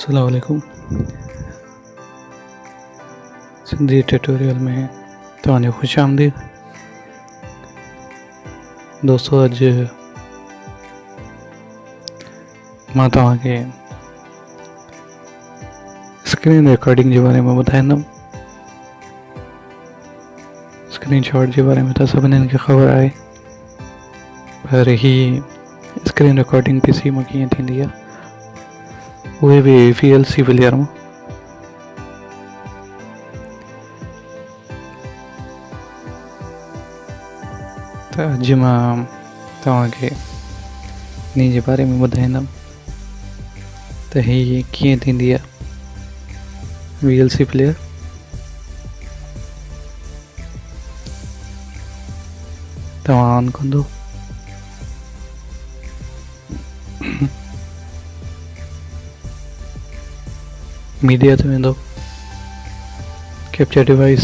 अस्सलाम वालेकुम। सिंधी ट्यूटोरियल में तव्हांजो खुश आमदीद। दोस्तों, अज मां तव्हांखे स्क्रीन रिकॉर्डिंग के बारे में ॿुधाईंदुमि। स्क्रीन शॉट के बारे में तो सभिनीनि खे ख़बर आहे, पर ही स्क्रीन रिकॉर्डिंग पीसी में कीअं थींदी आहे, उहे भी VLC प्लेयर में। तो अज मां तव्हांखे इन जे बारे में ॿुधाईंदुमि त ही कीअं थींदी आहे VLC प्लेयर। तव्हां ऑन कंदो, मीडिया ते वेंदो, कैप्चर डिवाइस,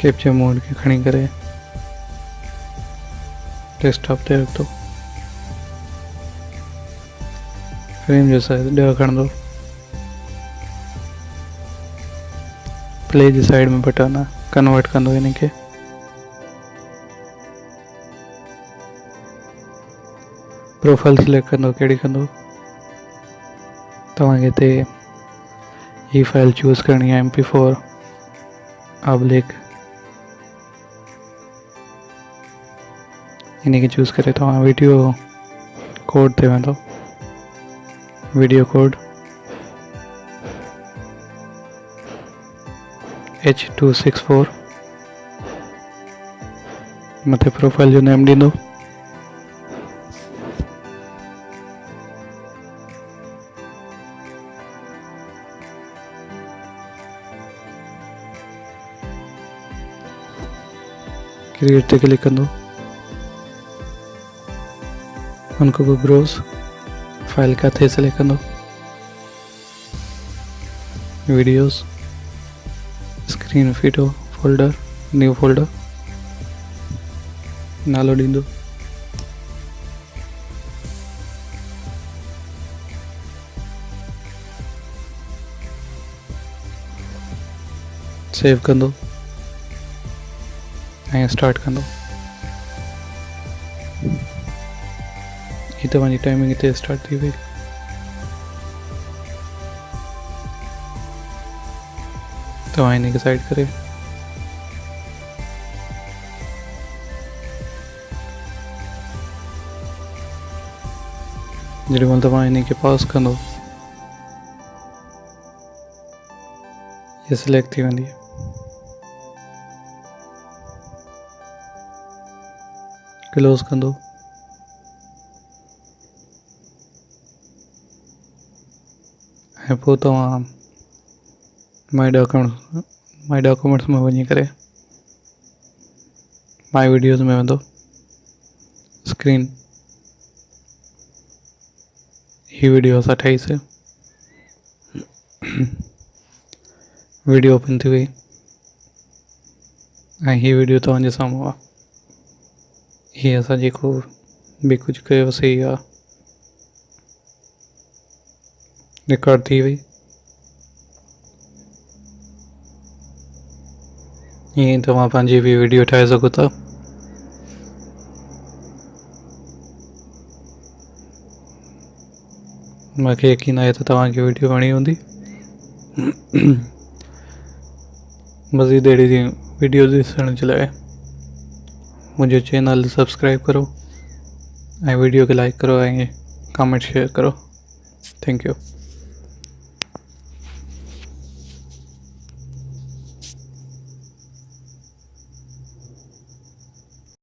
कैप्चर मोड के खणी करे डेस्कटॉप ते रख दो। फ्रेम जो साइज 10 खणंदो। प्ले जी साइड में बटन आहे, कन्वर्ट कंदो इन के। प्रोफाइल सिलेक्ट कंदो, कहिड़ी कंदो। तव्हांखे हिते ही फाइल चूज़ करनी है MP4 ऑब्लिक, इन के चूज़ करे तव्हां वीडियो कोड ते वेंदो। वीडियो कोड H264 मथे प्रोफाइल जो नेम ॾींदो। क्रिएट ते क्लिक कंदो। उनको को ब्राउज फाइल का थे सेलेक्ट कंदो। Videos, screen video folder, new folder, नालो ॾींदो। सेव कंदो ऐं स्टार्ट कंदो। ही तव्हांजी टाइमिंग हिते स्टार्ट थी वई। तव्हां इन खे साइड करे जेॾी महिल तव्हां इन खे पॉज कंदो, ये सिलेक्ट थी वेंदी है। क्लोज कंदो। ऐं पोइ तव्हां माय डॉक्यूमेंट्स में वञी करे माय वीडियोज़ में वेंदो। स्क्रीन ही वीडियो असां ठाहीसीं, वीडियो ओपन थी वई ऐं ही वीडियो तव्हांजे साम्हूं आहे। ही असां जेको बि कुझु कयोसीं या रिकॉर्ड थी वई। ईअं तव्हां पंहिंजी बि वीडियो ठाहे सघो था। मूंखे यकीन आहे त तव्हांखे वीडियो वणी हूंदी। मज़ीद अहिड़ी वीडियो ॾिसण जे लाइ मुंहिंजो चैनल सब्सक्राइब करो ऐं वीडियो खे लाइक करो ऐं कमेंट शेयर करो। Thank you.